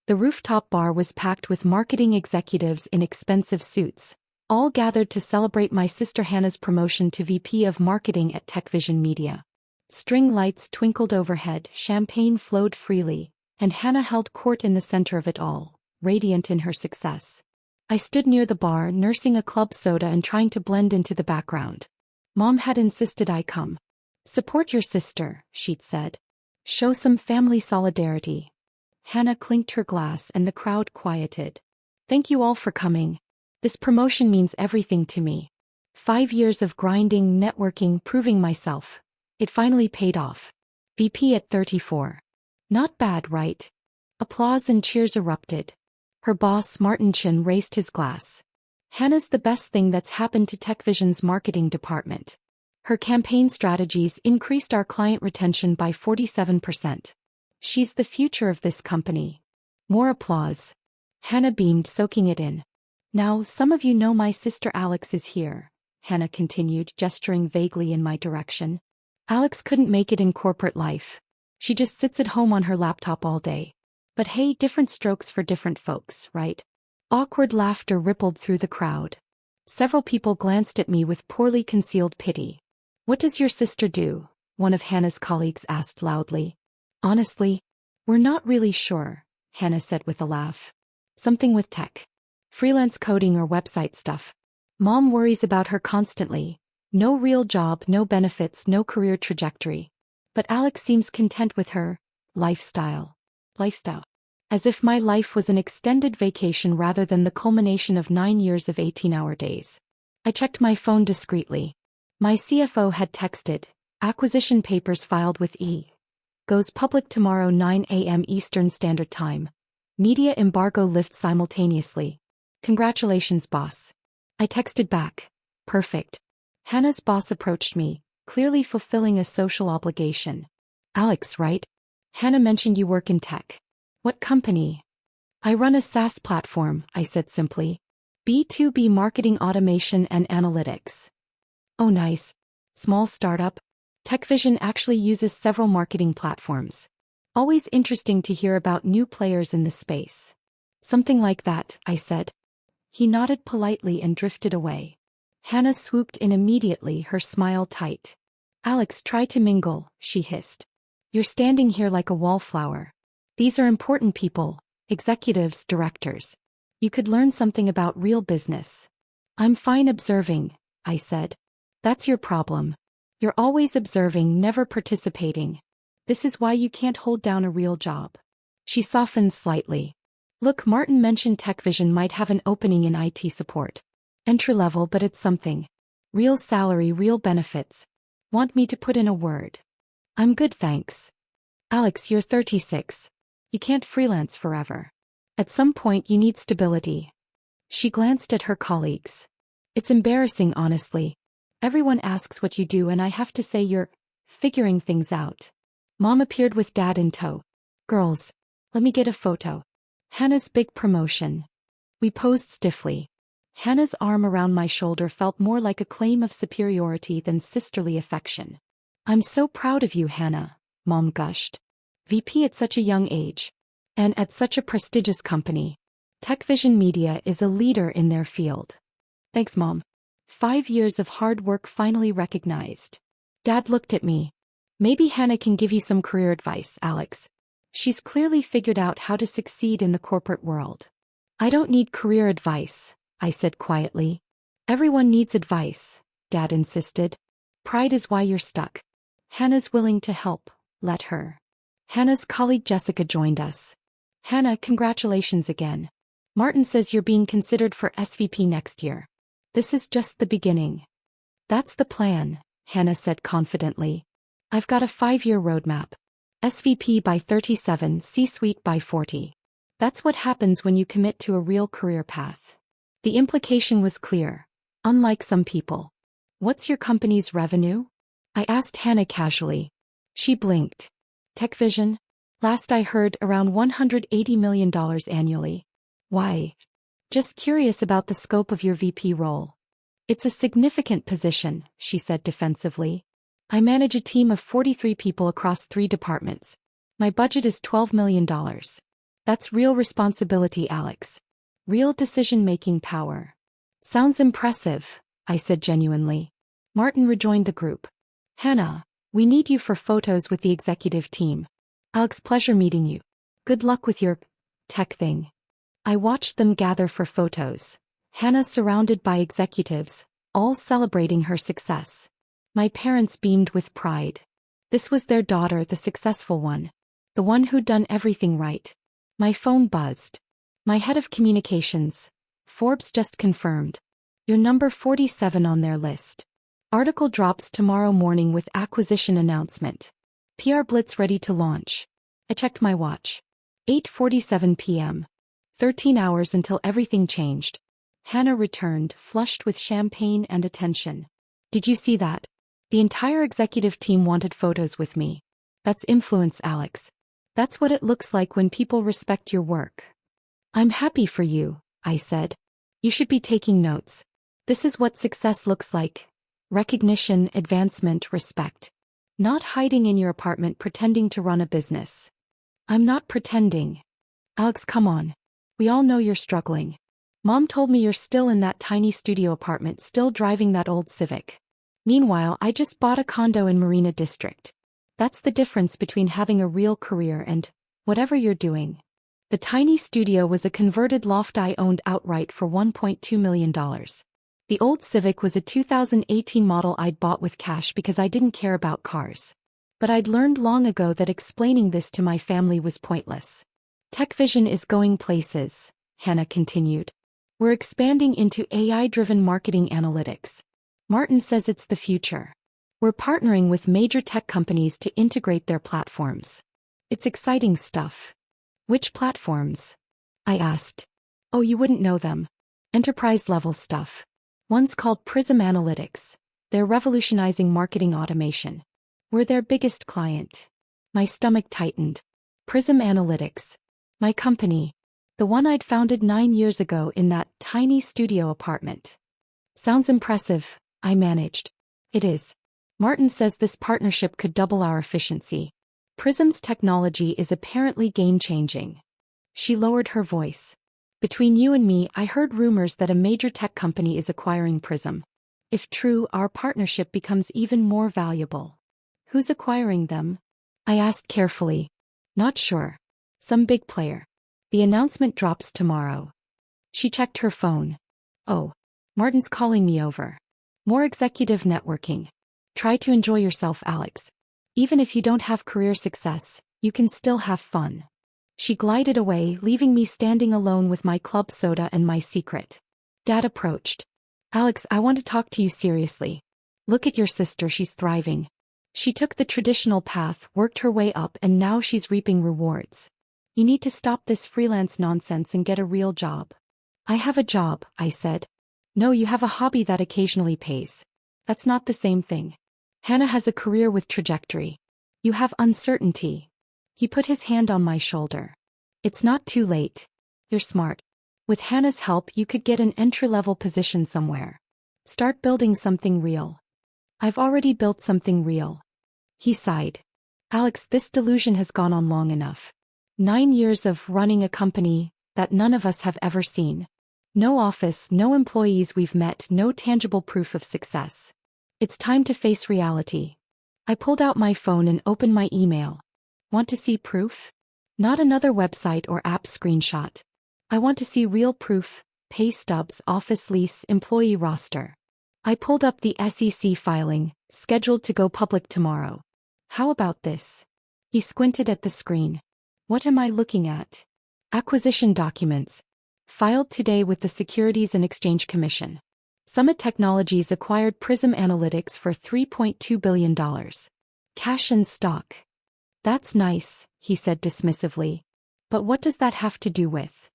The rooftop bar was packed with marketing executives in expensive suits, all gathered to celebrate my sister Hannah's promotion to VP of Marketing at TechVision Media. String lights twinkled overhead, champagne flowed freely, and Hannah held court in the center of it all, radiant in her success. I stood near the bar, nursing a club soda and trying to blend into the background. Mom had insisted I come. "Support your sister," she'd said. "Show some family solidarity." Hannah clinked her glass and the crowd quieted. "Thank you all for coming. This promotion means everything to me. 5 years of grinding, networking, proving myself. It finally paid off. VP at 34. Not bad, right?" Applause and cheers erupted. Her boss, Chen, raised his glass. "Hannah's the best thing that's happened to TechVision's marketing department. Her campaign strategies increased our client retention by 47%. She's the future of this company." More applause. Hannah beamed, soaking it in. "Now, some of you know my sister Alex is here," Hannah continued, gesturing vaguely in my direction. "Alex couldn't make it in corporate life. She just sits at home on her laptop all day. But hey, different strokes for different folks, right?" Awkward laughter rippled through the crowd. Several people glanced at me with poorly concealed pity. "What does your sister do?" one of Hannah's colleagues asked loudly. "Honestly, we're not really sure," Hannah said with a laugh. "Something with tech. Freelance coding or website stuff. Mom worries about her constantly. No real job, no benefits, no career trajectory. But Alex seems content with her lifestyle. As if my life was an extended vacation rather than the culmination of 9 years of 18-hour days. I checked my phone discreetly. My CFO had texted, "Acquisition papers filed with E. Goes public tomorrow 9 a.m. Eastern Standard Time. Media embargo lifts simultaneously. Congratulations, boss." I texted back, "Perfect." Hannah's boss approached me, clearly fulfilling a social obligation. "Alex, right? Hannah mentioned you work in tech. What company?" "I run a SaaS platform," I said simply. "B2B marketing automation and analytics." "Oh nice. Small startup?" TechVision actually uses several marketing platforms. Always interesting to hear about new players in the space. "Something like that," I said. He nodded politely and drifted away. Hannah swooped in immediately, her smile tight. "Alex, try to mingle," she hissed. "You're standing here like a wallflower. These are important people, executives, directors. You could learn something about real business." "I'm fine observing," I said. "That's your problem. You're always observing, never participating. This is why you can't hold down a real job." She softened slightly. "Look, Martin mentioned TechVision might have an opening in IT support. Entry level, but it's something. Real salary, real benefits. Want me to put in a word?" "I'm good, thanks." "Alex, you're 36. You can't freelance forever. At some point you need stability." She glanced at her colleagues. "It's embarrassing, honestly. Everyone asks what you do and I have to say you're figuring things out." Mom appeared with Dad in tow. "Girls, let me get a photo." Hannah's big promotion. We posed stiffly. Hannah's arm around my shoulder felt more like a claim of superiority than sisterly affection. "I'm so proud of you, Hannah," Mom gushed. "VP at such a young age. And at such a prestigious company. TechVision Media is a leader in their field." "Thanks, Mom. 5 years of hard work finally recognized." Dad looked at me. "Maybe Hannah can give you some career advice, Alex. She's clearly figured out how to succeed in the corporate world." "I don't need career advice," I said quietly. "Everyone needs advice," Dad insisted. "Pride is why you're stuck. Hannah's willing to help, let her." Hannah's colleague Jessica joined us. "Hannah, congratulations again. Martin says you're being considered for SVP next year. This is just the beginning." "That's the plan," Hannah said confidently. "I've got a 5-year roadmap. SVP by 37, C-suite by 40. That's what happens when you commit to a real career path." The implication was clear. Unlike some people. "What's your company's revenue?" I asked Hannah casually. She blinked. "TechVision? Last I heard, around $180 million annually." "Why?" "Just curious about the scope of your VP role." "It's a significant position," she said defensively. "I manage a team of 43 people across 3 departments. My budget is $12 million. That's real responsibility, Alex. Real decision-making power. Sounds impressive, I said genuinely. Martin rejoined the group. Hannah, we need you for photos with the executive team. Alex, pleasure meeting you. Good luck with your tech thing. I watched them gather for photos. Hannah surrounded by executives, all celebrating her success. My parents beamed with pride. This was their daughter, the successful one. The one who'd done everything right. My phone buzzed. My head of communications. Forbes just confirmed. You're number 47 on their list. Article drops tomorrow morning with acquisition announcement. PR blitz ready to launch. I checked my watch. 8:47 p.m. 13 hours until everything changed. Hannah returned, flushed with champagne and attention. Did you see that? The entire executive team wanted photos with me. That's influence, Alex. That's what it looks like when people respect your work. I'm happy for you, I said. You should be taking notes. This is what success looks like. Recognition, advancement, respect. Not hiding in your apartment pretending to run a business. I'm not pretending. Alex, come on. We all know you're struggling. Mom told me you're still in that tiny studio apartment, still driving that old Civic. Meanwhile, I just bought a condo in Marina District. That's the difference between having a real career and whatever you're doing. The tiny studio was a converted loft I owned outright for $1.2 million. The old Civic was a 2018 model I'd bought with cash because I didn't care about cars. But I'd learned long ago that explaining this to my family was pointless. TechVision is going places, Hannah continued. We're expanding into AI-driven marketing analytics. Martin says it's the future. We're partnering with major tech companies to integrate their platforms. It's exciting stuff. Which platforms? I asked. Oh, you wouldn't know them. Enterprise-level stuff. One's called Prism Analytics. They're revolutionizing marketing automation. We're their biggest client. My stomach tightened. Prism Analytics. My company. The one I'd founded 9 years ago in that tiny studio apartment. Sounds impressive, I managed. It is. Martin says this partnership could double our efficiency. Prism's technology is apparently game-changing. She lowered her voice. Between you and me, I heard rumors that a major tech company is acquiring Prism. If true, our partnership becomes even more valuable. Who's acquiring them? I asked carefully. Not sure. Some big player. The announcement drops tomorrow. She checked her phone. Oh. Martin's calling me over. More executive networking. Try to enjoy yourself, Alex. Even if you don't have career success, you can still have fun. She glided away, leaving me standing alone with my club soda and my secret. Dad approached. Alex, I want to talk to you seriously. Look at your sister, she's thriving. She took the traditional path, worked her way up, and now she's reaping rewards. You need to stop this freelance nonsense and get a real job. I have a job, I said. No, you have a hobby that occasionally pays. That's not the same thing. Hannah has a career with trajectory. You have uncertainty. He put his hand on my shoulder. It's not too late. You're smart. With Hannah's help, you could get an entry-level position somewhere. Start building something real. I've already built something real. He sighed. Alex, this delusion has gone on long enough. 9 years of running a company that none of us have ever seen. No office, no employees we've met, no tangible proof of success. It's time to face reality. I pulled out my phone and opened my email. Want to see proof? Not another website or app screenshot. I want to see real proof, pay stubs, office lease, employee roster. I pulled up the SEC filing, scheduled to go public tomorrow. How about this? He squinted at the screen. What am I looking at? Acquisition documents. Filed today with the Securities and Exchange Commission. Summit Technologies acquired Prism Analytics for $3.2 billion. Cash and stock. That's nice, he said dismissively. But what does that have to do with?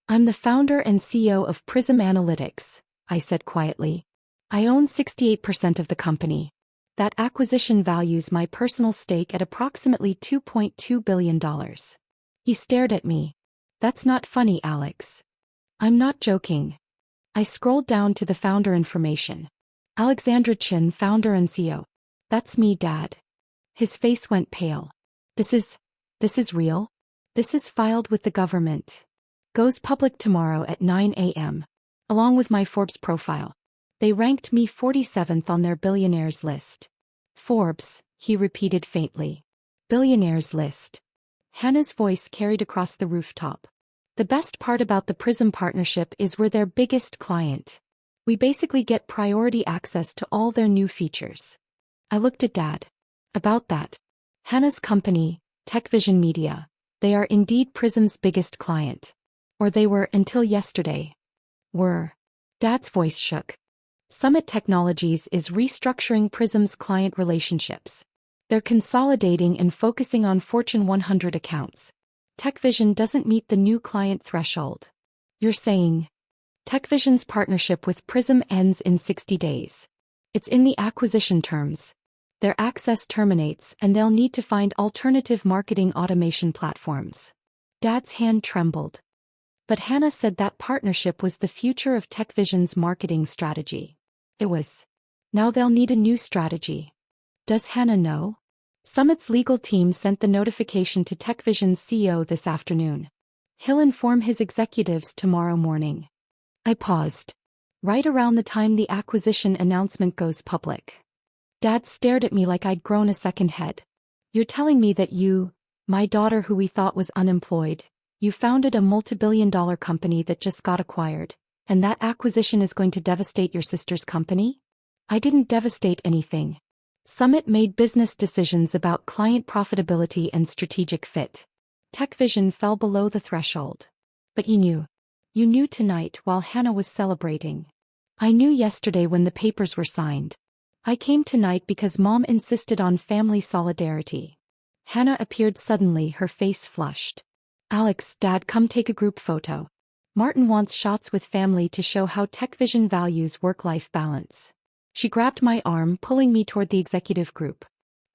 I'm the founder and CEO of Prism Analytics, I said quietly. I own 68% of the company. That acquisition values my personal stake at approximately $2.2 billion. He stared at me. That's not funny, Alex. I'm not joking. I scrolled down to the founder information. Alexandra Chen, founder and CEO. That's me, Dad. His face went pale. This is real? This is filed with the government. Goes public tomorrow at 9 a.m. Along with my Forbes profile. They ranked me 47th on their billionaires list. Forbes, he repeated faintly. Billionaires list. Hannah's voice carried across the rooftop. The best part about the Prism partnership is we're their biggest client. We basically get priority access to all their new features. I looked at Dad. About that. Hannah's company, TechVision Media, they are indeed Prism's biggest client. Or they were until yesterday. Were. Dad's voice shook. Summit Technologies is restructuring Prism's client relationships. They're consolidating and focusing on Fortune 100 accounts. TechVision doesn't meet the new client threshold. You're saying TechVision's partnership with Prism ends in 60 days. It's in the acquisition terms. Their access terminates and they'll need to find alternative marketing automation platforms. Dad's hand trembled. But Hannah said that partnership was the future of TechVision's marketing strategy. It was. Now they'll need a new strategy. Does Hannah know? Summit's legal team sent the notification to TechVision's CEO this afternoon. He'll inform his executives tomorrow morning. I paused. Right around the time the acquisition announcement goes public. Dad stared at me like I'd grown a second head. You're telling me that you, my daughter who we thought was unemployed, you founded a multi-billion-dollar company that just got acquired, and that acquisition is going to devastate your sister's company? I didn't devastate anything. Summit made business decisions about client profitability and strategic fit. TechVision fell below the threshold. But you knew. You knew tonight while Hannah was celebrating. I knew yesterday when the papers were signed. I came tonight because Mom insisted on family solidarity. Hannah appeared suddenly, her face flushed. Alex, Dad, come take a group photo. Martin wants shots with family to show how TechVision values work-life balance. She grabbed my arm, pulling me toward the executive group.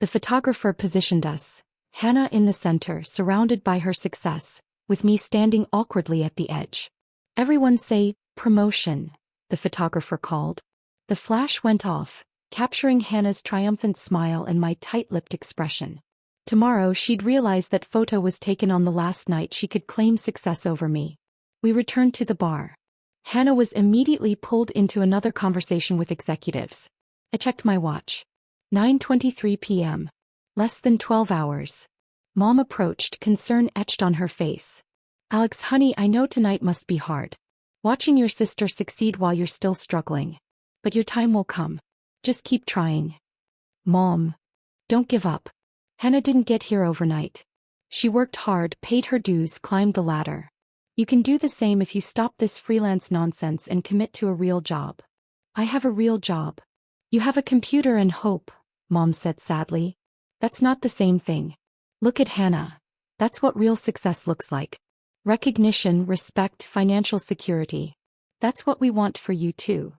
The photographer positioned us, Hannah in the center, surrounded by her success, with me standing awkwardly at the edge. Everyone say, promotion, the photographer called. The flash went off, capturing Hannah's triumphant smile and my tight-lipped expression. Tomorrow she'd realize that photo was taken on the last night she could claim success over me. We returned to the bar. Hannah was immediately pulled into another conversation with executives. I checked my watch. 9:23 p.m. Less than 12 hours. Mom approached, concern etched on her face. Alex, honey, I know tonight must be hard. Watching your sister succeed while you're still struggling. But your time will come. Just keep trying. Mom. Don't give up. Hannah didn't get here overnight. She worked hard, paid her dues, climbed the ladder. You can do the same if you stop this freelance nonsense and commit to a real job. I have a real job. You have a computer and hope, Mom said sadly. That's not the same thing. Look at Hannah. That's what real success looks like. Recognition, respect, financial security. That's what we want for you too.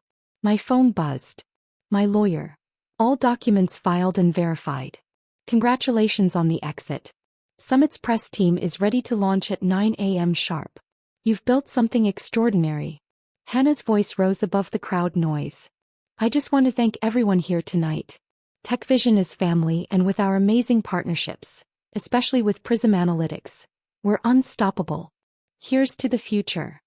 My phone buzzed. My lawyer. All documents filed and verified. Congratulations on the exit. Summit's press team is ready to launch at 9 a.m. sharp. You've built something extraordinary. Hannah's voice rose above the crowd noise. I just want to thank everyone here tonight. TechVision is family, and with our amazing partnerships, especially with Prism Analytics, we're unstoppable. Here's to the future.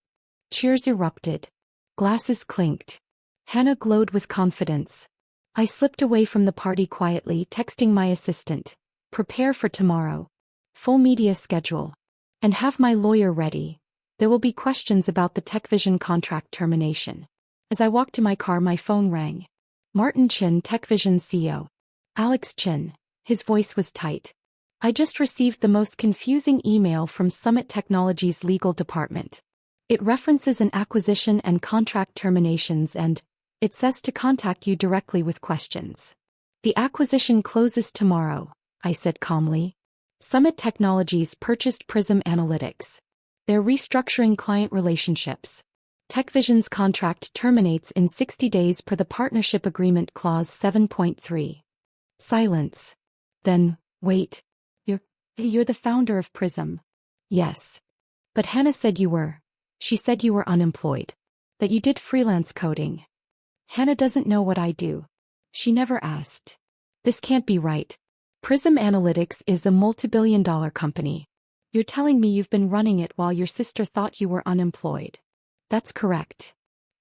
Cheers erupted. Glasses clinked. Hannah glowed with confidence. I slipped away from the party quietly, texting my assistant. Prepare for tomorrow. Full media schedule. And have my lawyer ready. There will be questions about the TechVision contract termination. As I walked to my car, my phone rang. Martin Chen, TechVision CEO. Alex Chen. His voice was tight. I just received the most confusing email from Summit Technologies' legal department. It references an acquisition and contract terminations, and it says to contact you directly with questions. The acquisition closes tomorrow, I said calmly. Summit Technologies purchased Prism Analytics. They're restructuring client relationships. TechVision's contract terminates in 60 days per the Partnership Agreement Clause 7.3. Silence. Then, wait. You're the founder of Prism. Yes. But Hannah said you were. She said you were unemployed. That you did freelance coding. Hannah doesn't know what I do. She never asked. This can't be right. Prism Analytics is a multi-billion-dollar company. You're telling me you've been running it while your sister thought you were unemployed. That's correct.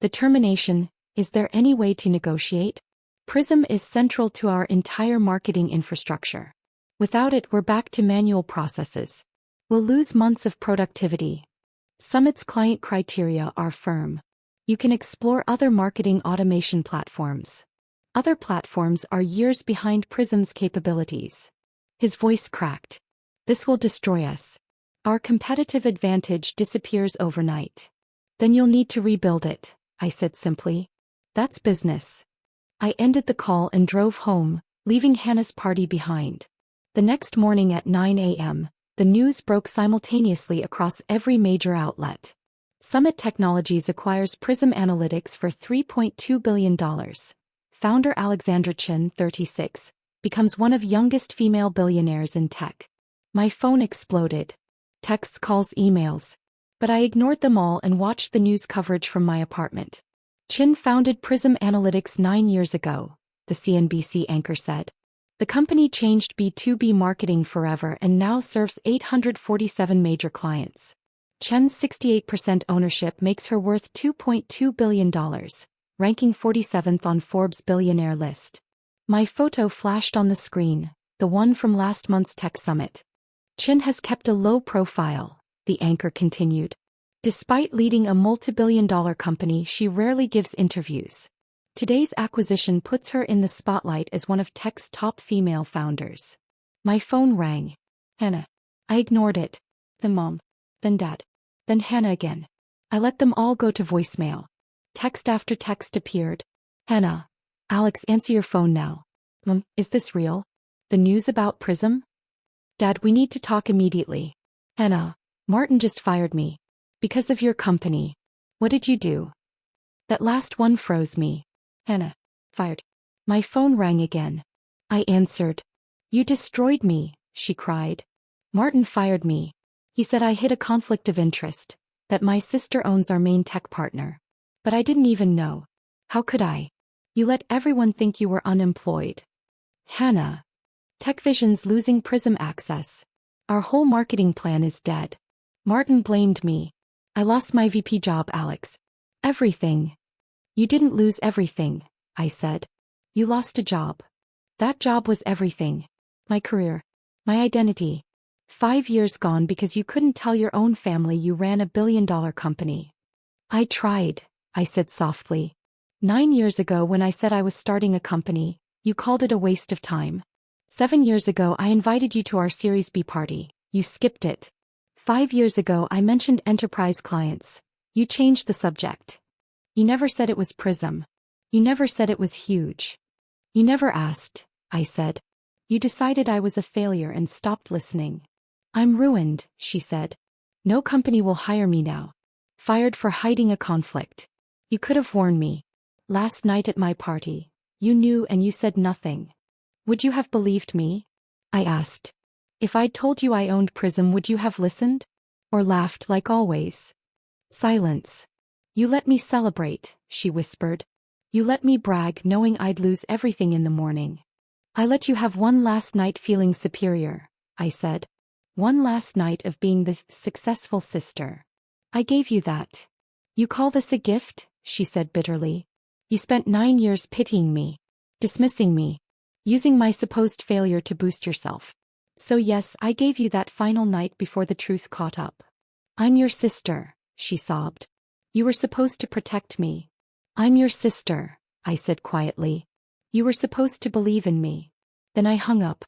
The termination, is there any way to negotiate? Prism is central to our entire marketing infrastructure. Without it, we're back to manual processes. We'll lose months of productivity. Summit's client criteria are firm. You can explore other marketing automation platforms. Other platforms are years behind Prism's capabilities. His voice cracked. This will destroy us. Our competitive advantage disappears overnight. Then you'll need to rebuild it, I said simply. That's business. I ended the call and drove home, leaving Hannah's party behind. The next morning at 9 a.m., the news broke simultaneously across every major outlet. Summit Technologies acquires Prism Analytics for $3.2 billion. Founder Alexandra Chen, 36, becomes one of youngest female billionaires in tech. My phone exploded. Texts, calls, emails. But I ignored them all and watched the news coverage from my apartment. Chen founded Prism Analytics 9 years ago, the CNBC anchor said. The company changed B2B marketing forever and now serves 847 major clients. Chen's 68% ownership makes her worth $2.2 billion, ranking 47th on Forbes' billionaire list. My photo flashed on the screen, the one from last month's tech summit. Chen has kept a low profile, the anchor continued. Despite leading a multi-billion-dollar company, she rarely gives interviews. Today's acquisition puts her in the spotlight as one of tech's top female founders. My phone rang. Hannah. I ignored it. Then Mom. Then Dad. Then Hannah again. I let them all go to voicemail. Text after text appeared. Hannah. Alex, answer your phone now. Mom, is this real? The news about Prism? Dad, we need to talk immediately. Hannah. Martin just fired me. Because of your company. What did you do? That last one froze me. Hannah. Fired. My phone rang again. I answered. You destroyed me, she cried. Martin fired me. He said I hid a conflict of interest, that my sister owns our main tech partner. But I didn't even know. How could I? You let everyone think you were unemployed. Hannah. TechVision's losing Prism access. Our whole marketing plan is dead. Martin blamed me. I lost my VP job, Alex. Everything. You didn't lose everything, I said. You lost a job. That job was everything. My career. My identity. 5 years gone because you couldn't tell your own family you ran a billion-dollar company. I tried, I said softly. 9 years ago when I said I was starting a company, you called it a waste of time. 7 years ago I invited you to our Series B party. You skipped it. 5 years ago I mentioned enterprise clients. You changed the subject. You never said it was Prism. You never said it was huge. You never asked, I said. You decided I was a failure and stopped listening. I'm ruined, she said. No company will hire me now. Fired for hiding a conflict. You could have warned me. Last night at my party, you knew and you said nothing. Would you have believed me? I asked. If I'd told you I owned Prism, would you have listened? Or laughed like always? Silence. You let me celebrate, she whispered. You let me brag knowing I'd lose everything in the morning. I let you have one last night feeling superior, I said. One last night of being the successful sister. I gave you that. You call this a gift? She said bitterly. You spent 9 years pitying me, dismissing me, using my supposed failure to boost yourself. So yes, I gave you that final night before the truth caught up. I'm your sister, she sobbed. You were supposed to protect me. I'm your sister, I said quietly. You were supposed to believe in me. Then I hung up.